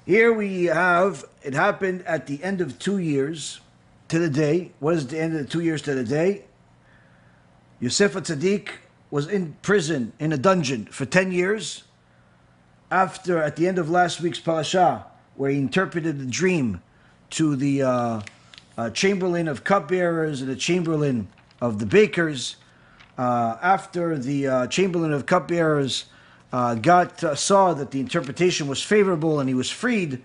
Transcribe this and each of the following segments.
Here we have, it happened at the end of 2 years to the day. What is the end of the 2 years to the day? Yosef HaTzadik was in prison, in a dungeon, for 10 years. After, at the end of last week's parasha, where he interpreted the dream to the chamberlain of cupbearers and the chamberlain of the bakers, after the chamberlain of cupbearers saw that the interpretation was favorable and he was freed,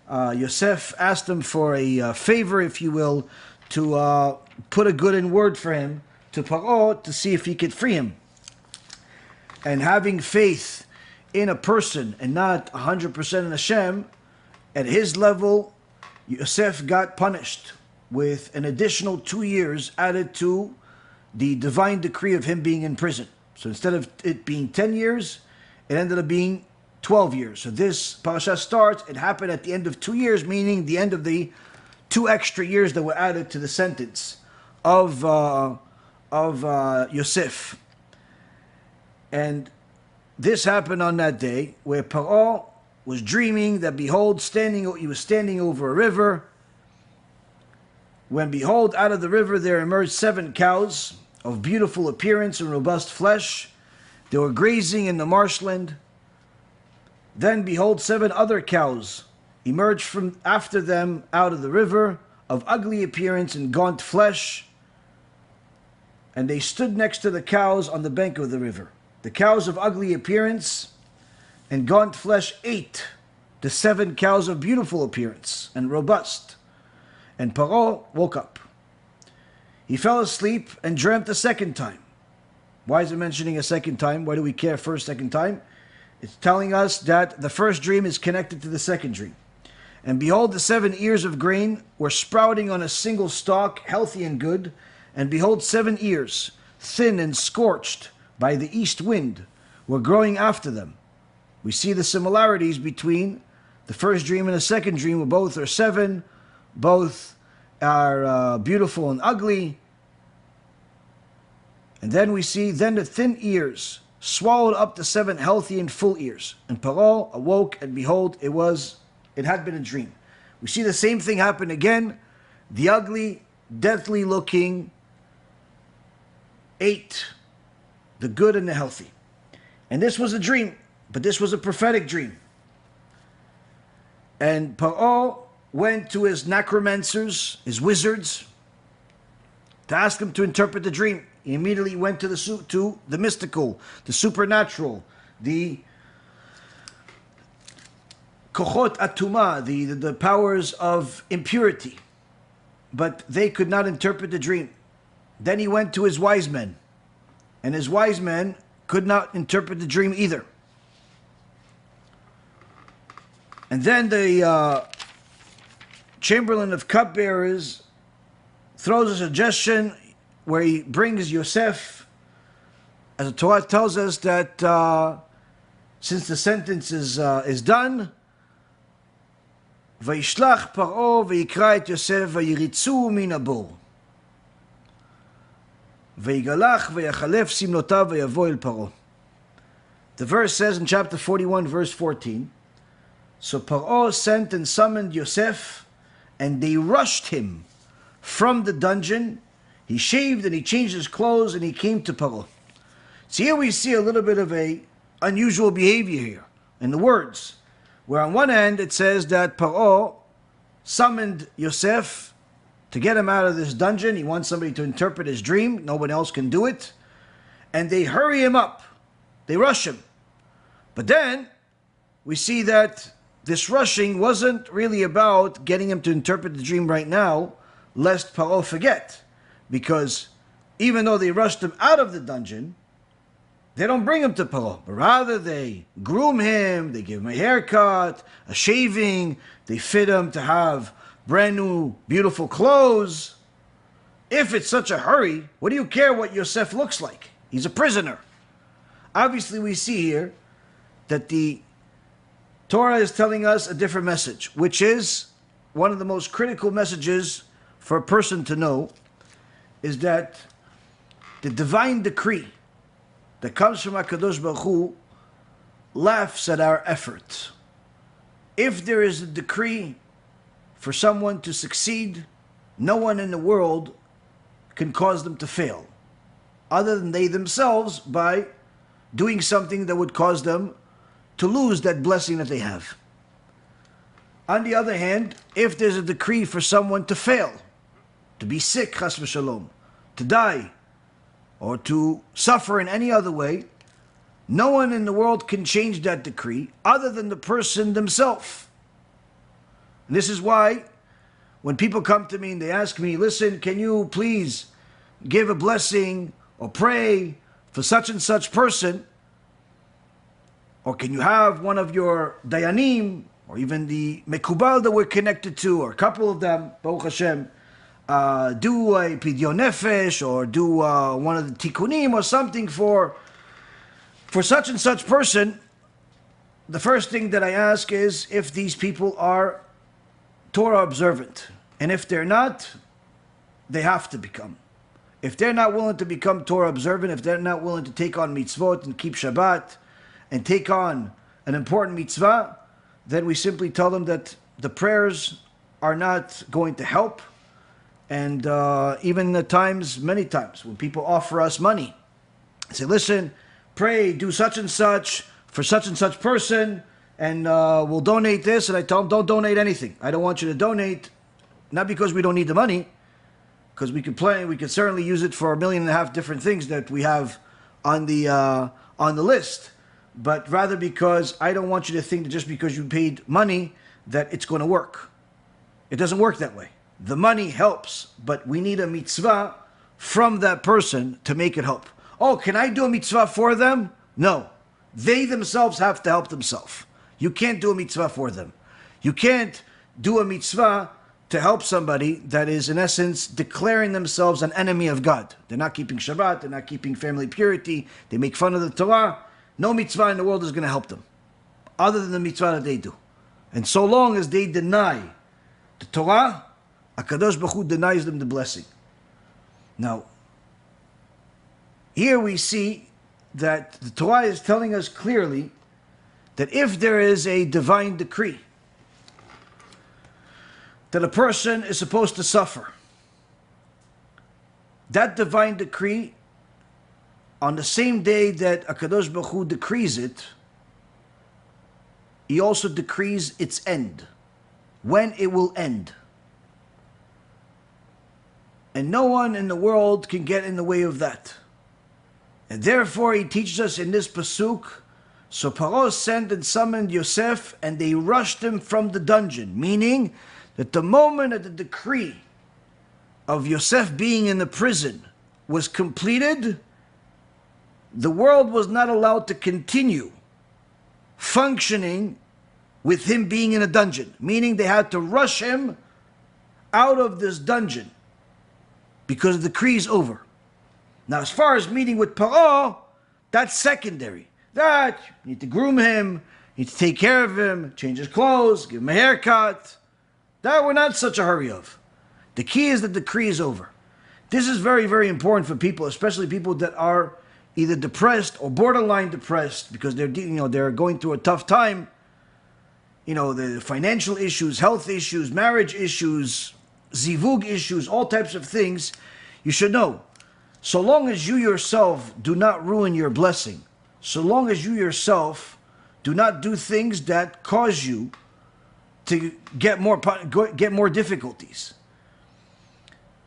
Yosef asked him for a favor, if you will, to put a good in word for him to Paro to see if he could free him. And having faith in a person and not 100% in Hashem, at his level, Yosef got punished with an additional 2 years added to the divine decree of him being in prison. So instead of it being 10 years, it ended up being 12 years. So this parasha starts, it happened at the end of 2 years, meaning the end of the 2 extra years that were added to the sentence of Yosef. And this happened on that day where Paro was dreaming that behold, he was standing over a river, when behold, out of the river there emerged 7 cows of beautiful appearance and robust flesh. They were grazing in the marshland. Then behold, 7 other cows emerged from after them out of the river, of ugly appearance and gaunt flesh. And they stood next to the cows on the bank of the river. The cows of ugly appearance and gaunt flesh ate the 7 cows of beautiful appearance and robust. And Paro woke up. He fell asleep and dreamt a second time. Why is it mentioning a second time? Why do we care for a second time? It's telling us that the first dream is connected to the second dream. And behold, the 7 ears of grain were sprouting on a single stalk, healthy and good. And behold, 7 ears, thin and scorched by the east wind, were growing after them. We see the similarities between the first dream and the second dream, where both are 7, both are beautiful and ugly. And then we see, then the thin ears swallowed up the 7 healthy and full ears. And Paro awoke, and behold, it had been a dream. We see the same thing happen again. The ugly, deathly looking ate the good and the healthy. And this was a dream, but this was a prophetic dream. And Paro went to his necromancers, his wizards, to ask him to interpret the dream. He immediately went to the mystical, the supernatural, the kochot atuma, the powers of impurity. But they could not interpret the dream. Then he went to his wise men, and his wise men could not interpret the dream either. And then the chamberlain of cupbearers throws a suggestion where he brings Yosef, as the Torah tells us that since the sentence is done, Vayishlach Paro vayikra et Yosef vayiritzu min haבור. Vayigalach vayachalef simlotav vayavo el Paro. The verse says in chapter 41, verse 14, so Paro sent and summoned Yosef, and they rushed him from the dungeon. He shaved and he changed his clothes and he came to Paro. So here we see a little bit of a unusual behavior here in the words, where on one hand it says that Paro summoned Yosef to get him out of this dungeon. He wants somebody to interpret his dream. No one else can do it. And they hurry him up. They rush him. But then we see that this rushing wasn't really about getting him to interpret the dream right now, lest Paro forget. Because even though they rushed him out of the dungeon, they don't bring him to Paro, but rather they groom him, they give him a haircut, a shaving, they fit him to have brand new, beautiful clothes. If it's such a hurry, what do you care what Yosef looks like? He's a prisoner. Obviously, we see here that the Torah is telling us a different message, which is one of the most critical messages for a person to know, is that the divine decree that comes from HaKadosh Baruch Hu laughs at our effort. if there is a decree for someone to succeed, no one in the world can cause them to fail, other than they themselves by doing something that would cause them to lose that blessing that they have. On the other hand, if there's a decree for someone to fail, to be sick, chas v'shalom, to die, or to suffer in any other way, no one in the world can change that decree other than the person themselves. And this is why when people come to me and they ask me, listen, can you please give a blessing or pray for such and such person? Or can you have one of your dayanim, or even the mekubal that we're connected to, or a couple of them, Baruch Hashem, do a pidyon nefesh, or do one of the tikkunim or something for such and such person. The first thing that I ask is if these people are Torah observant. And if they're not, they have to become. If they're not willing to become Torah observant, if they're not willing to take on mitzvot and keep Shabbat and take on an important mitzvah, then we simply tell them that the prayers are not going to help. And even at times, many times, when people offer us money, say, listen, pray, do such and such for such and such person, and we'll donate this. And I tell them, don't donate anything. I don't want you to donate, not because we don't need the money, because we could certainly use it for 1.5 million different things that we have on the list, but rather because I don't want you to think that just because you paid money that it's going to work. It doesn't work that way. The money helps, but we need a mitzvah from that person to make it help. Oh, can I do a mitzvah for them? No. They themselves have to help themselves. You can't do a mitzvah for them. You can't do a mitzvah to help somebody that is, in essence, declaring themselves an enemy of God. They're not keeping Shabbat, they're not keeping family purity, they make fun of the Torah. No mitzvah in the world is going to help them, other than the mitzvah that they do. And so long as they deny the Torah, HaKadosh Baruch Hu denies them the blessing. Now, here we see that the Torah is telling us clearly that if there is a divine decree that a person is supposed to suffer, that divine decree, on the same day that HaKadosh Baruch Hu decrees it, He also decrees its end, when it will end. And no one in the world can get in the way of that. And therefore He teaches us in this pasuk, so Paro sent and summoned Yosef, and they rushed him from the dungeon, meaning that the moment that the decree of Yosef being in the prison was completed, the world was not allowed to continue functioning with him being in a dungeon, meaning they had to rush him out of this dungeon because the decree is over. Now, as far as meeting with Paro, that's secondary. That, you need to groom him, you need to take care of him, change his clothes, give him a haircut. That we're not in such a hurry of. The key is that the decree is over. This is very, very important for people, especially people that are either depressed or borderline depressed because they're going through a tough time. The financial issues, health issues, marriage issues, zivug issues, all types of things. You should know, so long as you yourself do not ruin your blessing, so long as you yourself do not do things that cause you to get more difficulties.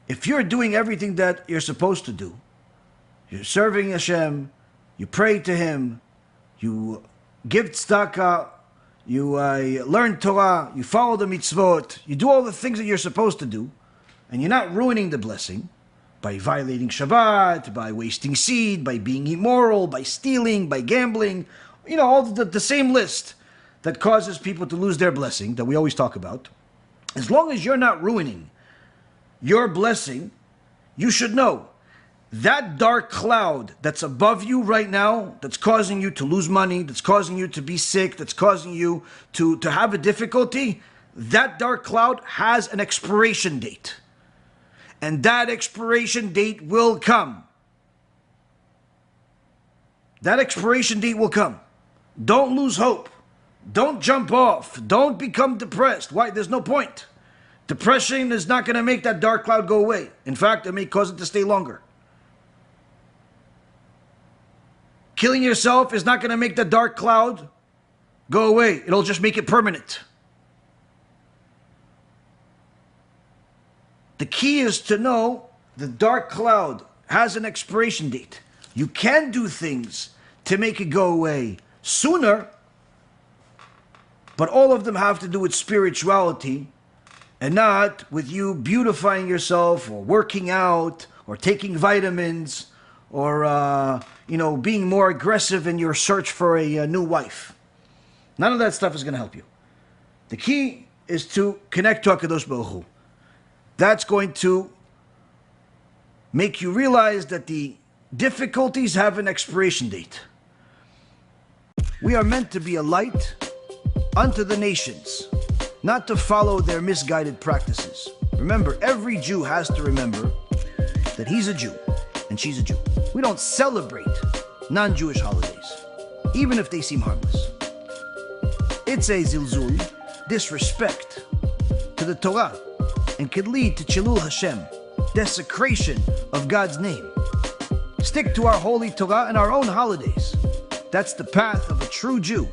If you're doing everything that you're supposed to do, you're serving Hashem, you pray to Him, you give tzedakah, you learn Torah, you follow the mitzvot, you do all the things that you're supposed to do, and you're not ruining the blessing by violating Shabbat, by wasting seed, by being immoral, by stealing, by gambling, all the same list that causes people to lose their blessing that we always talk about. As long as you're not ruining your blessing, you should know that dark cloud that's above you right now, that's causing you to lose money, that's causing you to be sick, that's causing you to have a difficulty, that dark cloud has an expiration date. And that expiration date will come. That expiration date will come. Don't lose hope. Don't jump off. Don't become depressed. Why? There's no point. Depression is not going to make that dark cloud go away. In fact, it may cause it to stay longer. Killing yourself is not going to make the dark cloud go away. It'll just make it permanent. The key is to know the dark cloud has an expiration date. You can do things to make it go away sooner, but all of them have to do with spirituality and not with you beautifying yourself or working out or taking vitamins or being more aggressive in your search for a new wife. None of that stuff is going to help you. The key is to connect to HaKadosh Baruch Hu. That's going to make you realize that the difficulties have an expiration date. We are meant to be a light unto the nations, not to follow their misguided practices. Remember, every Jew has to remember that he's a Jew and she's a Jew. We don't celebrate non-Jewish holidays, even if they seem harmless. It's a zilzul, disrespect to the Torah, and could lead to Chilul Hashem, desecration of God's name. Stick to our holy Torah and our own holidays. That's the path of a true Jew.